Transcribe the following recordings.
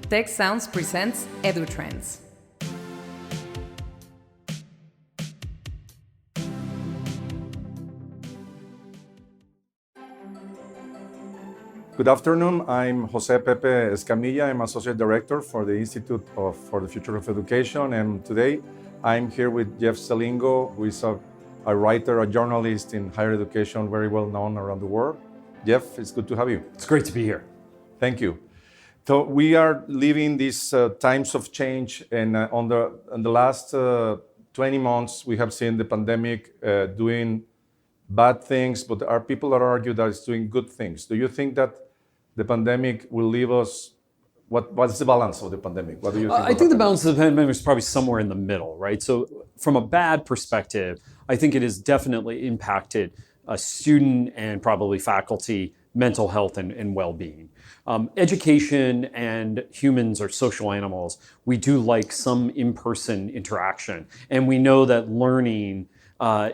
Tec Sounds presents EduTrends. Good afternoon. I'm José Pepe Escamilla. I'm Associate Director for the Institute for the Future of Education. And today I'm here with Jeff Selingo, who is a writer, a journalist in higher education, very well known around the world. Jeff, it's good to have you. It's great to be here. Thank you. So we are living these times of change, and in the last 20 months, we have seen the pandemic doing bad things, but there are people that argue that it's doing good things. Do you think that the pandemic will leave us? What's the balance of the pandemic? What do you think? I think the balance of the pandemic is probably somewhere in the middle, right? So from a bad perspective, I think it has definitely impacted student and probably faculty mental health and well-being. Education and humans are social animals. We do like some in-person interaction. And we know that learning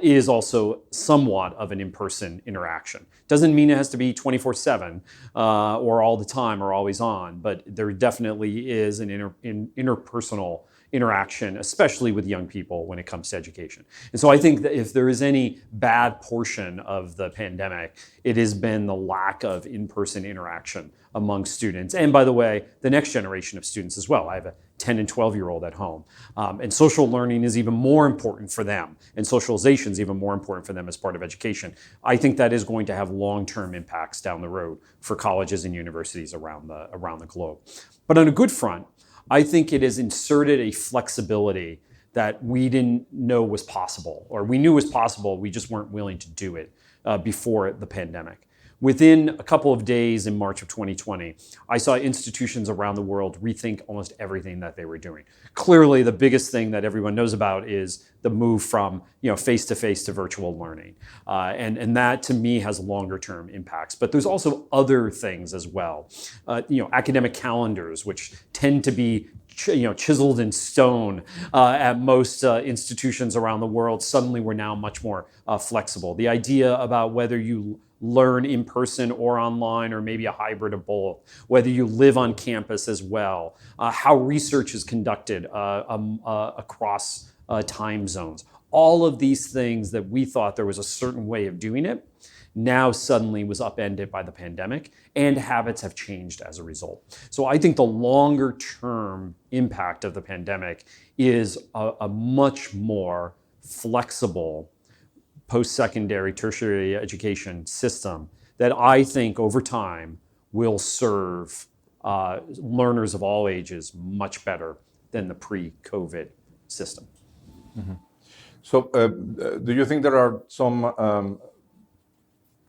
is also somewhat of an in-person interaction. Doesn't mean it has to be 24/7 or all the time or always on, but there definitely is an interpersonal interaction, especially with young people when it comes to education. And so I think that if there is any bad portion of the pandemic, it has been the lack of in-person interaction among students. And by the way, the next generation of students as well. I have a 10 and 12-year-old at home. And social learning is even more important for them. And socialization is even more important for them as part of education. I think that is going to have long-term impacts down the road for colleges and universities around the globe. But on a good front, I think it has inserted a flexibility that we didn't know was possible, or we knew was possible, we just weren't willing to do it before the pandemic. Within a couple of days in March of 2020, I saw institutions around the world rethink almost everything that they were doing. Clearly, the biggest thing that everyone knows about is the move from face-to-face to virtual learning. And that, to me, has longer-term impacts. But there's also other things as well. Academic calendars, which tend to be chiseled in stone at most institutions around the world, suddenly we're now much more flexible. The idea about whether you learn in person or online, or maybe a hybrid of both, whether you live on campus as well, how research is conducted across time zones. All of these things that we thought there was a certain way of doing it, now suddenly was upended by the pandemic, and habits have changed as a result. So I think the longer term impact of the pandemic is a much more flexible post-secondary, tertiary education system that I think over time will serve learners of all ages much better than the pre-COVID system. Mm-hmm. So do you think there are some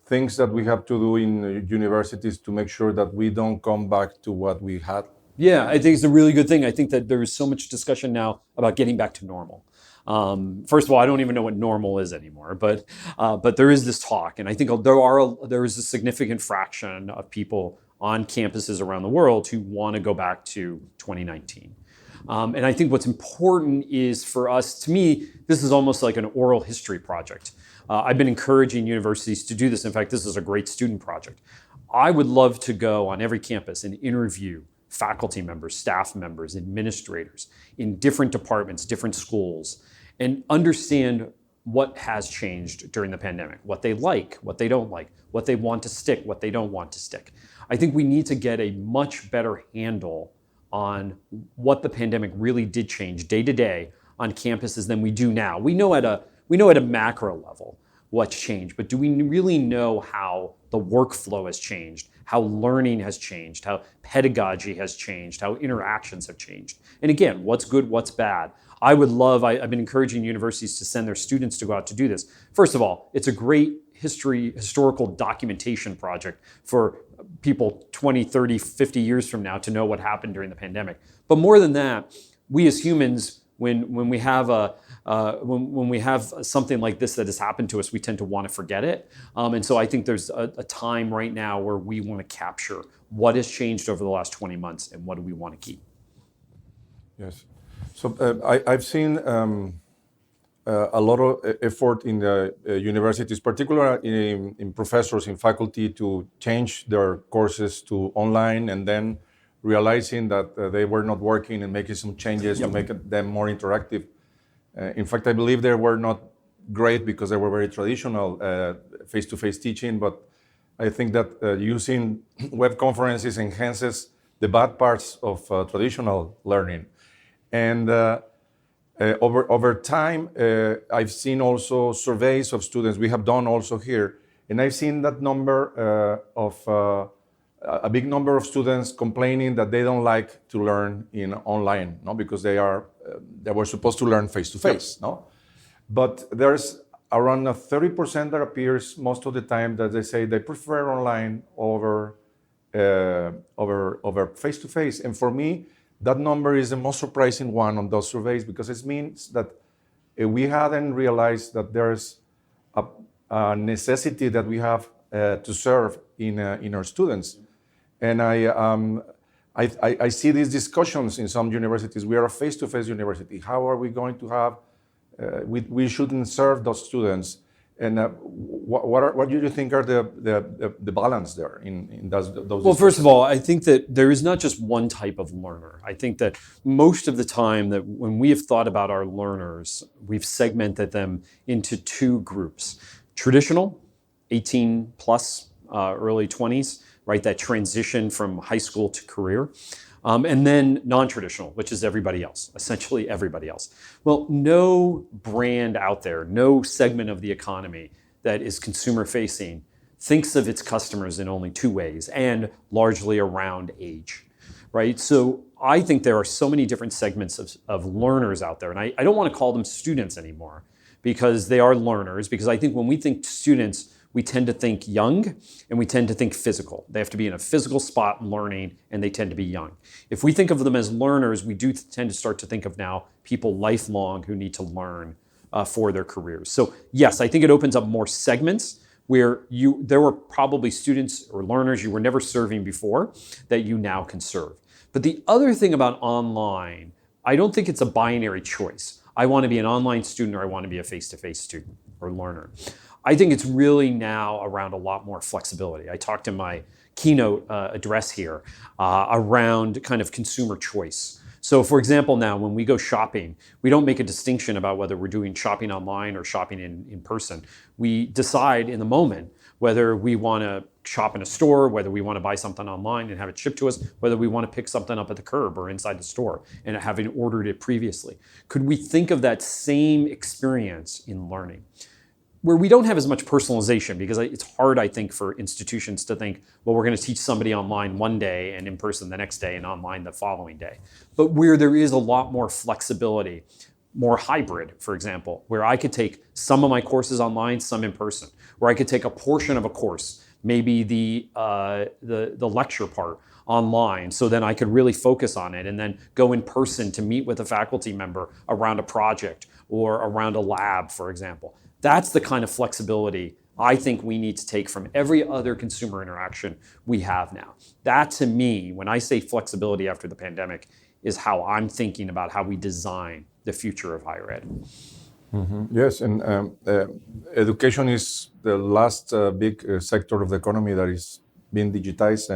things that we have to do in universities to make sure that we don't come back to what we had? Yeah, I think it's a really good thing. I think that there is so much discussion now about getting back to normal. First of all, I don't even know what normal is anymore, but there is this talk, and I think there is a significant fraction of people on campuses around the world who want to go back to 2019. And I think what's important is for us, to me, this is almost like an oral history project. I've been encouraging universities to do this. In fact, this is a great student project. I would love to go on every campus and interview faculty members, staff members, administrators in different departments, different schools, and understand what has changed during the pandemic, what they like, what they don't like, what they want to stick, what they don't want to stick. I think we need to get a much better handle on what the pandemic really did change day to day on campuses than we do now. We know at a macro level what's changed, but do we really know how the workflow has changed, how learning has changed, how pedagogy has changed, how interactions have changed? And again, what's good, what's bad? I've been encouraging universities to send their students to go out to do this. First of all, it's a great historical documentation project for people 20, 30, 50 years from now to know what happened during the pandemic. But more than that, we as humans, when we have something like this that has happened to us, we tend to want to forget it. And so I think there's a time right now where we want to capture what has changed over the last 20 months and what do we want to keep. Yes. So I've seen a lot of effort in the universities, particularly in professors, in faculty, to change their courses to online and then realizing that they were not working and making some changes to make them more interactive. In fact, I believe they were not great because they were very traditional face-to-face teaching, but I think that using web conferences enhances the bad parts of traditional learning. And over time, I've seen also surveys of students we have done also here, and I've seen that number a big number of students complaining that they don't like to learn in online, no, because they were supposed to learn face to face, no. But there's around 30% that appears most of the time that they say they prefer online over face to face, and for me, that number is the most surprising one on those surveys because it means that we hadn't realized that there's a necessity that we have to serve in our students. And I see these discussions in some universities. We are a face-to-face university. How are we going to have? We shouldn't serve those students. And what do you think are the balance there in those? Well, first of all, I think that there is not just one type of learner. I think that most of the time that when we have thought about our learners, we've segmented them into two groups: traditional, 18 plus, early 20s, right? That transition from high school to career. And then non-traditional, which is everybody else, essentially everybody else. Well, no brand out there, no segment of the economy that is consumer facing thinks of its customers in only two ways, and largely around age, right? So I think there are so many different segments of learners out there, and I don't want to call them students anymore because they are learners, because I think when we think students, we tend to think young and we tend to think physical. They have to be in a physical spot learning, and they tend to be young. If we think of them as learners, we do tend to start to think of now people lifelong who need to learn for their careers. So yes, I think it opens up more segments where there were probably students or learners you were never serving before that you now can serve. But the other thing about online, I don't think it's a binary choice. I want to be an online student or I want to be a face-to-face student or learner. I think it's really now around a lot more flexibility. I talked in my keynote address here around kind of consumer choice. So for example, now when we go shopping, we don't make a distinction about whether we're doing shopping online or shopping in person. We decide in the moment whether we want to shop in a store, whether we want to buy something online and have it shipped to us, whether we want to pick something up at the curb or inside the store and having ordered it previously. Could we think of that same experience in learning? Where we don't have as much personalization, because it's hard, I think, for institutions to think, well, we're going to teach somebody online one day and in person the next day and online the following day. But where there is a lot more flexibility, more hybrid, for example, where I could take some of my courses online, some in person, where I could take a portion of a course, maybe the lecture part online, so then I could really focus on it and then go in person to meet with a faculty member around a project or around a lab, for example. That's the kind of flexibility I think we need to take from every other consumer interaction we have now. That, to me, when I say flexibility after the pandemic, is how I'm thinking about how we design the future of higher ed. Mm-hmm. Yes, and education is the last big sector of the economy that is being digitized,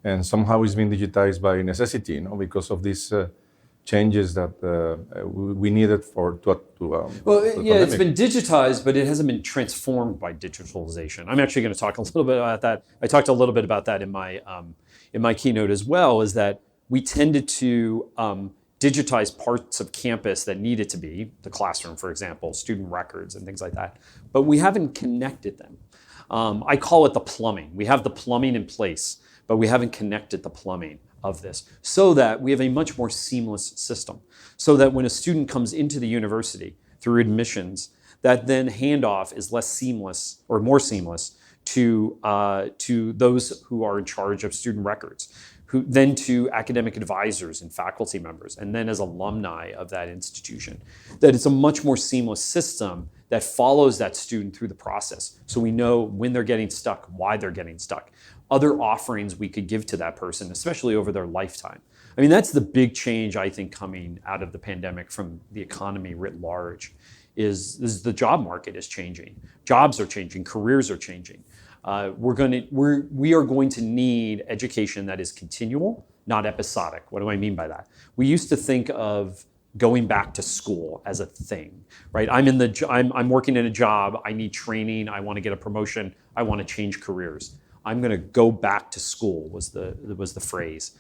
and somehow is being digitized by necessity, because of these changes that we needed it's been digitized, but it hasn't been transformed by digitalization. I'm actually going to talk a little bit about that. I talked a little bit about that in my keynote as well, is that we tended to digitize parts of campus that needed to be, the classroom, for example, student records and things like that, but we haven't connected them. I call it the plumbing. We have the plumbing in place, but we haven't connected the plumbing of this, so that we have a much more seamless system, so that when a student comes into the university through admissions, that then handoff is less seamless or more seamless to those who are in charge of student records, who then to academic advisors and faculty members, and then as alumni of that institution. That it's a much more seamless system that follows that student through the process, so we know when they're getting stuck, why they're getting stuck, other offerings we could give to that person, especially over their lifetime. I mean, that's the big change, I think, coming out of the pandemic from the economy writ large, is the job market is changing. Jobs are changing, careers are changing. We are going to need education that is continual, not episodic. What do I mean by that? We used to think of going back to school as a thing, right? I'm working in a job, I need training, I want to get a promotion, I want to change careers. I'm going to go back to school was the phrase.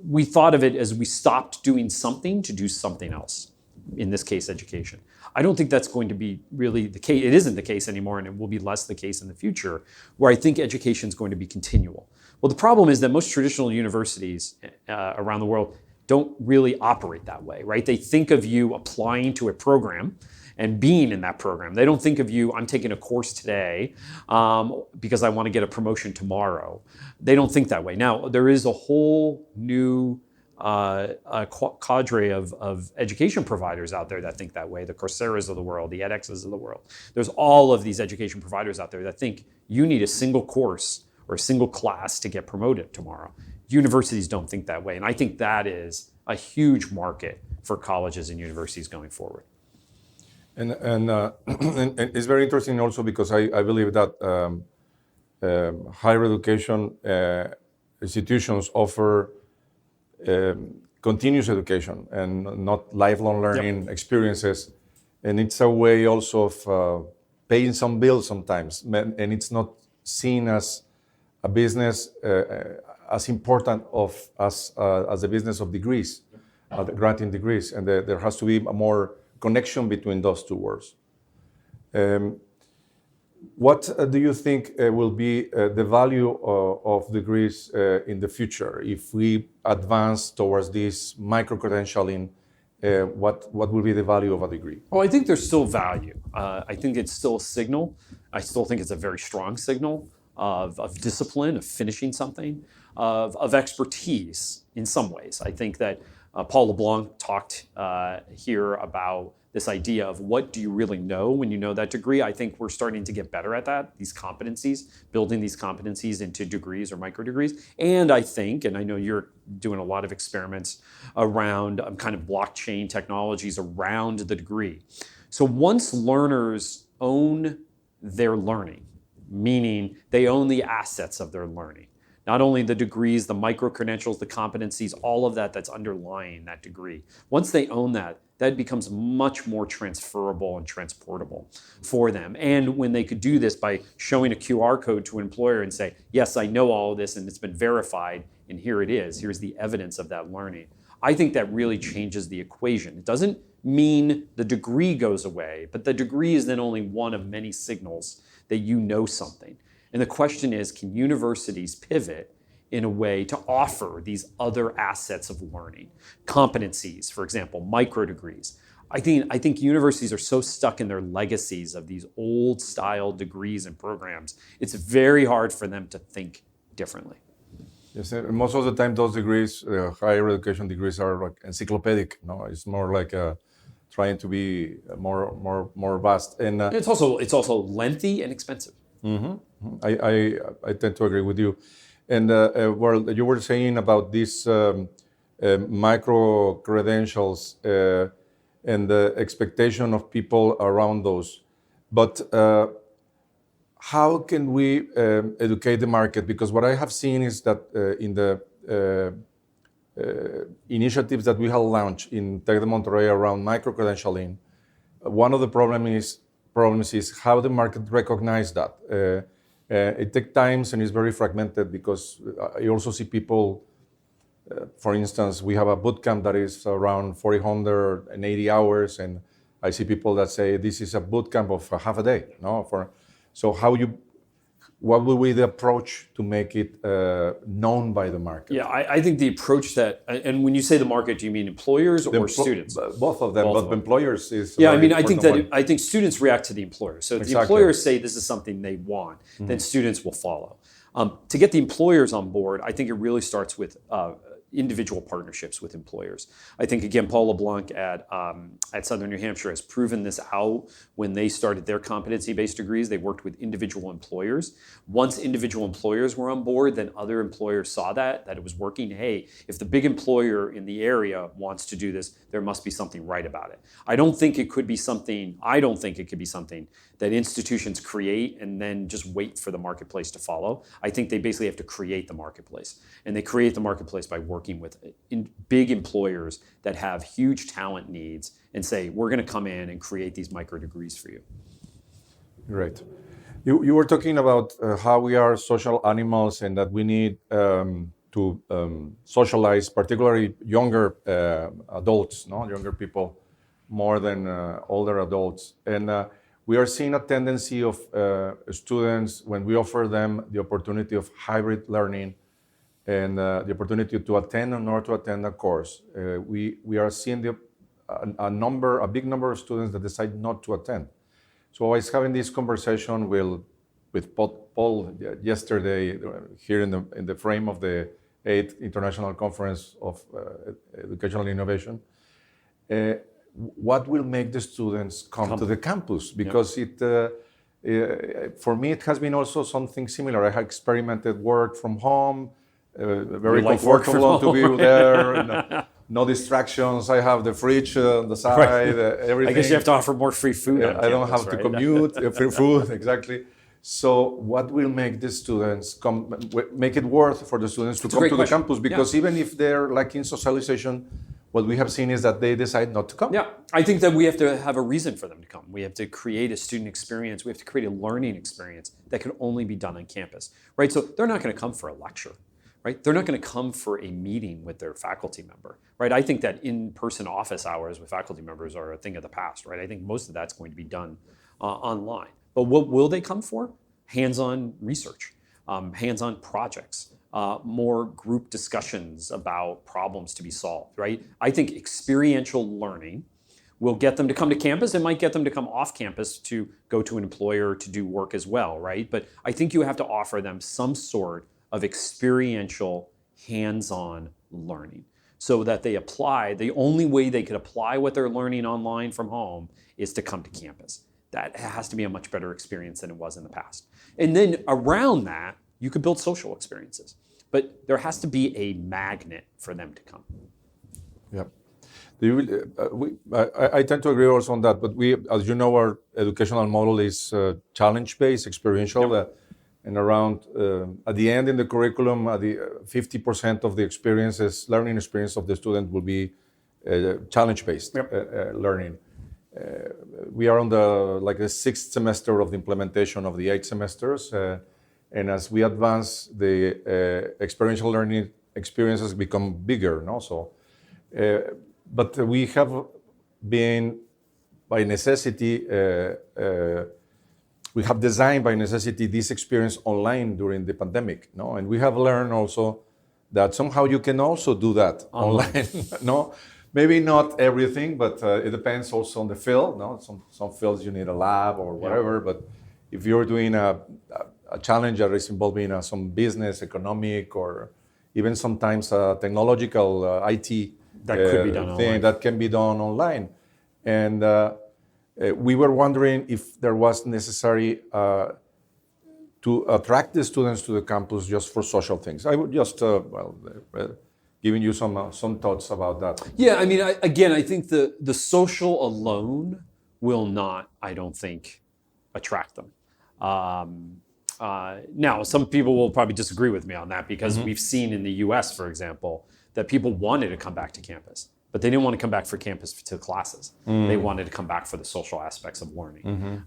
We thought of it as we stopped doing something to do something else, in this case, education. I don't think that's going to be really the case. It isn't the case anymore, and it will be less the case in the future, where I think education is going to be continual. Well, the problem is that most traditional universities around the world don't really operate that way, right? They think of you applying to a program and being in that program. They don't think of you, I'm taking a course today because I want to get a promotion tomorrow. They don't think that way. Now, there is a whole new cadre of education providers out there that think that way, the Coursera's of the world, the edX's of the world. There's all of these education providers out there that think you need a single course or a single class to get promoted tomorrow. Universities don't think that way, and I think that is a huge market for colleges and universities going forward. And it's very interesting also because I believe that higher education institutions offer continuous education and not lifelong learning experiences. And it's a way also of paying some bills sometimes. And it's not seen as a business as important as the business of degrees, granting degrees. And there has to be a more connection between those two words. What do you think will be the value of degrees in the future if we advance towards this micro-credentialing? What will be the value of a degree? Oh, I think there's still value. I think it's still a signal. I still think it's a very strong signal of discipline, of finishing something, of expertise in some ways. I think that Paul LeBlanc talked here about this idea of what do you really know when you know that degree. I think we're starting to get better at that, these competencies, building these competencies into degrees or micro degrees. And I think, and I know you're doing a lot of experiments around kind of blockchain technologies around the degree. So once learners own their learning, meaning they own the assets of their learning, not only the degrees, the micro-credentials, the competencies, all of that that's underlying that degree. Once they own that, that becomes much more transferable and transportable for them. And when they could do this by showing a QR code to an employer and say, yes, I know all of this and it's been verified and here it is, here's the evidence of that learning. I think that really changes the equation. It doesn't mean the degree goes away, but the degree is then only one of many signals that you know something. And the question is, can universities pivot in a way to offer these other assets of learning? Competencies, for example, micro degrees. I think universities are so stuck in their legacies of these old style degrees and programs, it's very hard for them to think differently. Yes, and most of the time those degrees, higher education degrees, are like encyclopedic. No, it's more like trying to be more vast. And it's also lengthy and expensive. Mm-hmm. I tend to agree with you. And well, you were saying about these micro credentials and the expectation of people around those. But how can we educate the market? Because what I have seen is that in the initiatives that we have launched in Tec de Monterrey around micro credentialing, one of the problems is how the market recognizes that. It takes time and it's very fragmented because I also see people, for instance, we have a bootcamp that is around 480 hours, and I see people that say this is a bootcamp of half a day. No, what will be the approach to make it known by the market? Yeah, I think the approach that, and when you say the market, do you mean employers or students? Both of them, but employers is. Yeah, I mean, I think students react to the employers. So if the employers say this is something they want, then students will follow. To get the employers on board, I think it really starts with individual partnerships with employers. I think, again, Paul LeBlanc at Southern New Hampshire has proven this out. When they started their competency-based degrees, they worked with individual employers. Once individual employers were on board, then other employers saw that it was working. Hey, if the big employer in the area wants to do this, there must be something right about it. I don't think it could be something that institutions create and then just wait for the marketplace to follow. I think they basically have to create the marketplace. And they create the marketplace by working with big employers that have huge talent needs and say, we're going to come in and create these micro degrees for you. Great. You were talking about how we are social animals and that we need to socialize, particularly younger adults, younger people, more than older adults. And we are seeing a tendency of students, when we offer them the opportunity of hybrid learning and the opportunity to attend or not to attend a course, we are seeing a big number of students that decide not to attend. So I was having this conversation with Paul yesterday here in the frame of the 8th International Conference of Educational Innovation. What will make the students come to the campus? Because for me, it has been also something similar. I have experimented work from home, very comfortable to be there. No distractions. I have the fridge on the side, everything. I guess you have to offer more free food. I don't have to commute, free food, exactly. So what will make the students make it worth for the students to come to the campus? Because even if they're lacking socialization, what we have seen is that they decide not to come. Yeah, I think that we have to have a reason for them to come. We have to create a student experience. We have to create a learning experience that can only be done on campus, right? So they're not going to come for a lecture. Right? They're not going to come for a meeting with their faculty member, right? I think that in-person office hours with faculty members are a thing of the past, right? I think most of that's going to be done online. But what will they come for? Hands-on research, hands-on projects, more group discussions about problems to be solved, right? I think experiential learning will get them to come to campus. It might get them to come off campus to go to an employer to do work as well, right? But I think you have to offer them some sort of experiential, hands-on learning so that they apply. The only way they could apply what they're learning online from home is to come to campus. That has to be a much better experience than it was in the past. And then around that, you could build social experiences. But there has to be a magnet for them to come. Yeah. I tend to agree also on that, but as you know, our educational model is challenge-based, experiential. Yep. And around, at the end in the curriculum, 50% of the learning experience of the student will be challenge-based learning. We are on the sixth semester of the implementation of the 8 semesters. And as we advance, the experiential learning experiences become bigger. But we have been, by necessity, we have designed by necessity this experience online during the pandemic, and we have learned also that somehow you can also do that online. Maybe not everything, but it depends also on the field. Some fields you need a lab or whatever, but if you're doing a challenge that is involving some business, economic, or even sometimes technological IT that could be done thing online. That can be done online, and. We were wondering if there was necessary to attract the students to the campus just for social things. I would just, giving you some thoughts about that. Yeah, I mean, I think the social alone will not, I don't think, attract them. Now, some people will probably disagree with me on that because we've seen in the US, for example, that people wanted to come back to campus. But they didn't want to come back for campus to classes. They wanted to come back for the social aspects of learning,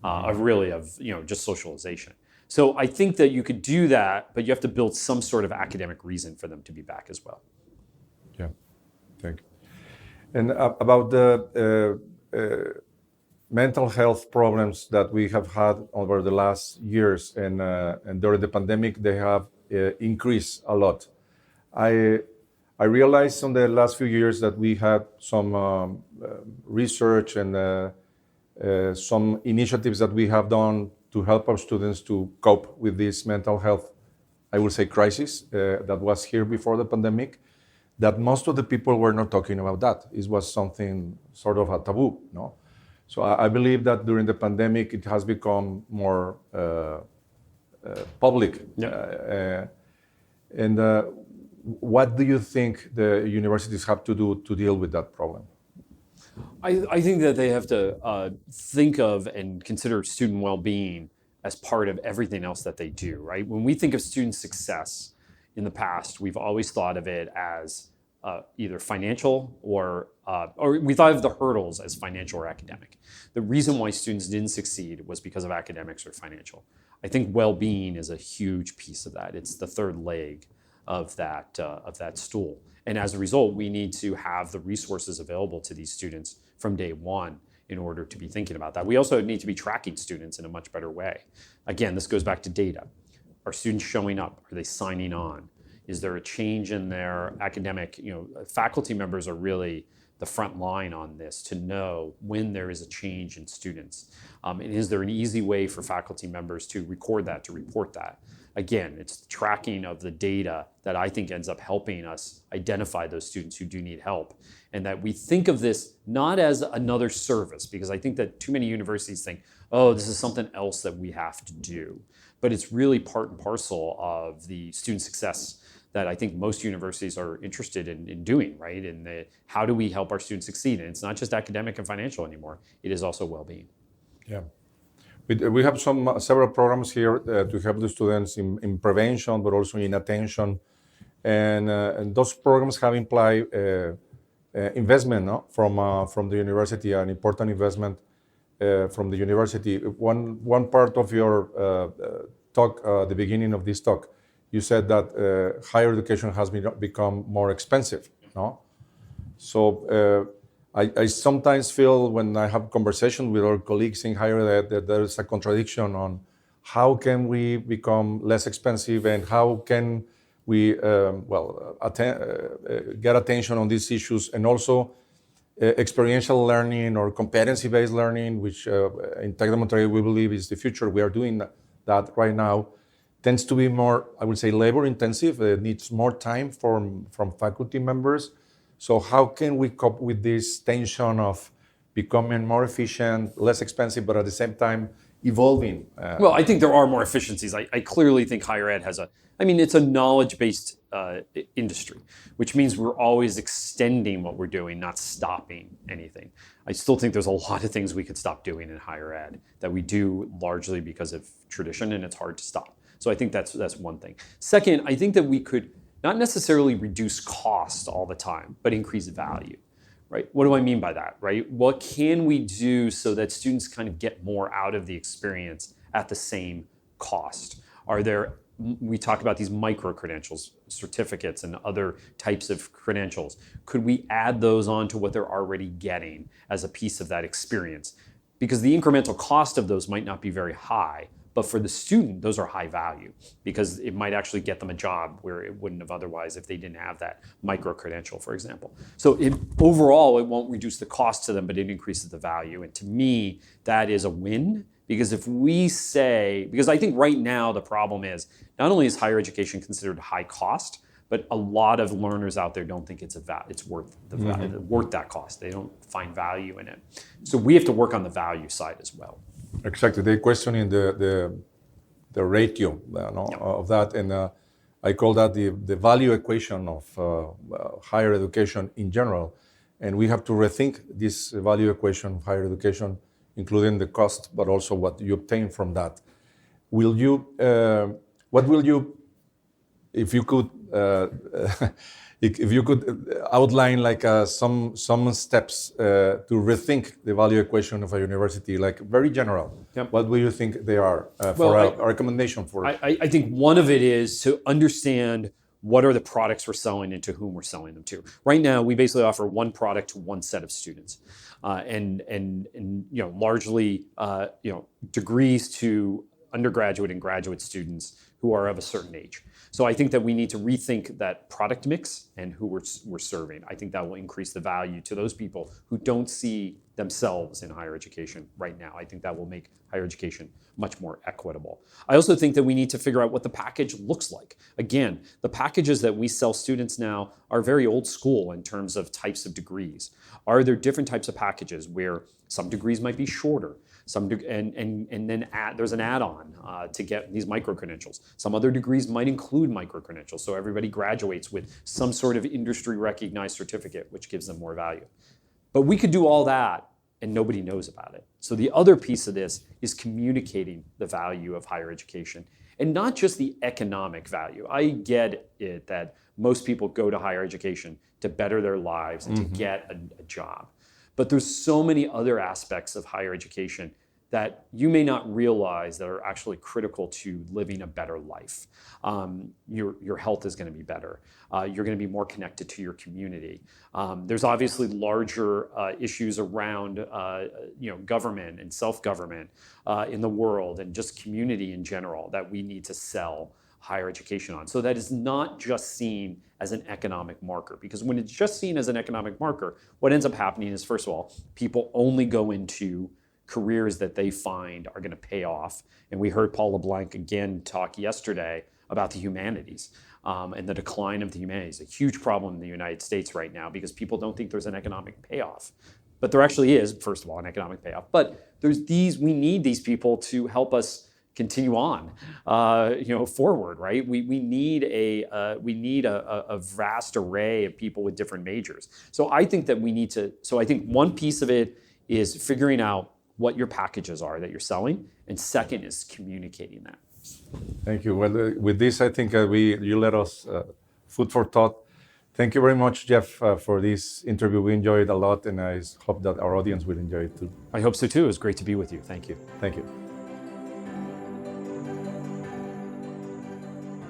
just socialization. So I think that you could do that, but you have to build some sort of academic reason for them to be back as well. Yeah, thank you. And about the mental health problems that we have had over the last years and during the pandemic, they have increased a lot. I realized in the last few years that we had some research and some initiatives that we have done to help our students to cope with this mental health, I would say, crisis that was here before the pandemic, that most of the people were not talking about that. It was something sort of a taboo, So I believe that during the pandemic, it has become more public. What do you think the universities have to do to deal with that problem? I think that they have to think of and consider student well-being as part of everything else that they do, right? When we think of student success in the past, we've always thought of it as either financial or we thought of the hurdles as financial or academic. The reason why students didn't succeed was because of academics or financial. I think well-being is a huge piece of that. It's the third leg of that stool. And as a result, we need to have the resources available to these students from day one in order to be thinking about that. We also need to be tracking students in a much better way. Again, this goes back to data. Are students showing up? Are they signing on? Is there a change in their academic, faculty members are really the front line on this to know when there is a change in students. And is there an easy way for faculty members to record that, to report that? Again, it's the tracking of the data that I think ends up helping us identify those students who do need help. And that we think of this not as another service, because I think that too many universities think, oh, this is something else that we have to do. But it's really part and parcel of the student success that I think most universities are interested in doing, right? And how do we help our students succeed? And it's not just academic and financial anymore. It is also well-being. Yeah. We have several programs here to help the students in prevention, but also in attention. And those programs have implied investment from the university, an important investment from the university. One part of your talk, the beginning of this talk, you said that higher education has become more expensive, no? So I sometimes feel when I have conversations with our colleagues in higher ed that there is a contradiction on how can we become less expensive and how can we get attention on these issues, and also experiential learning or competency-based learning, which in Tec de Monterrey we believe is the future. We are doing that right now. Tends to be more, I would say, labor-intensive. It needs more time from faculty members. So how can we cope with this tension of becoming more efficient, less expensive, but at the same time evolving? Well, I think there are more efficiencies. I clearly think higher ed has it's a knowledge-based industry, which means we're always extending what we're doing, not stopping anything. I still think there's a lot of things we could stop doing in higher ed that we do largely because of tradition, and it's hard to stop. So I think that's one thing. Second, I think that we could not necessarily reduce cost all the time, but increase value, right? What do I mean by that, right? What can we do so that students kind of get more out of the experience at the same cost? We talk about these micro-credentials, certificates, and other types of credentials. Could we add those on to what they're already getting as a piece of that experience? Because the incremental cost of those might not be very high, but for the student, those are high value because it might actually get them a job where it wouldn't have otherwise if they didn't have that micro-credential, for example. So overall, it won't reduce the cost to them, but it increases the value. And to me, that is a win. Because because I think right now the problem is, not only is higher education considered high cost, but a lot of learners out there don't think it's worth worth that cost. They don't find value in it. So we have to work on the value side as well. Exactly. They're questioning the ratio of that, and I call that the value equation of higher education in general. And we have to rethink this value equation of higher education, including the cost, but also what you obtain from that. What will you, if you could, if you could outline like some steps to rethink the value equation of a university, like very general. Yep. What do you think they are for a recommendation for it? I think one of it is to understand what are the products we're selling and to whom we're selling them to. Right now, we basically offer one product to one set of students, and largely degrees to undergraduate and graduate students who are of a certain age. So I think that we need to rethink that product mix and who we're serving. I think that will increase the value to those people who don't see themselves in higher education right now. I think that will make higher education much more equitable. I also think that we need to figure out what the package looks like. Again, the packages that we sell students now are very old school in terms of types of degrees. Are there different types of packages where some degrees might be shorter, and then there's an add-on to get these micro-credentials. Some other degrees might include micro-credentials, so everybody graduates with some sort of industry-recognized certificate, which gives them more value. But we could do all that and nobody knows about it. So the other piece of this is communicating the value of higher education, and not just the economic value. I get it that most people go to higher education to better their lives and to get a job. But there's so many other aspects of higher education that you may not realize that are actually critical to living a better life. Your health is going to be better. You're going to be more connected to your community. There's obviously larger issues around government and self-government in the world, and just community in general, that we need to sell higher education on. So that is not just seen as an economic marker, because when it's just seen as an economic marker, what ends up happening is, first of all, people only go into careers that they find are going to pay off. And we heard Paul LeBlanc again talk yesterday about the humanities and the decline of the humanities, a huge problem in the United States right now, because people don't think there's an economic payoff. But there actually is, first of all, an economic payoff. But we need these people to help us continue on, forward, right? We need a vast array of people with different majors. So I think that I think one piece of it is figuring out what your packages are that you're selling, and second is communicating that. Thank you. Well, with this, I think you let us food for thought. Thank you very much, Jeff, for this interview. We enjoyed it a lot, and I hope that our audience will enjoy it too. I hope so too. It was great to be with you. Thank you. Thank you.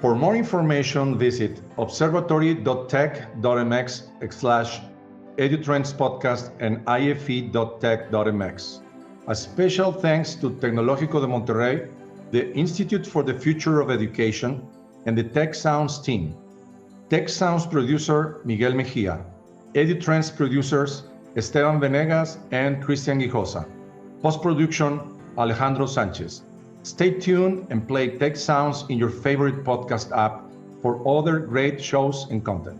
For more information, visit observatory.tech.mx/EduTrends podcast and ife.tech.mx. A special thanks to Tecnológico de Monterrey, the Institute for the Future of Education, and the Tec Sounds team. Tec Sounds producer Miguel Mejia, EduTrends producers Esteban Venegas and Cristian Guijosa. Post-production Alejandro Sanchez. Stay tuned and play Tec Sounds in your favorite podcast app for other great shows and content.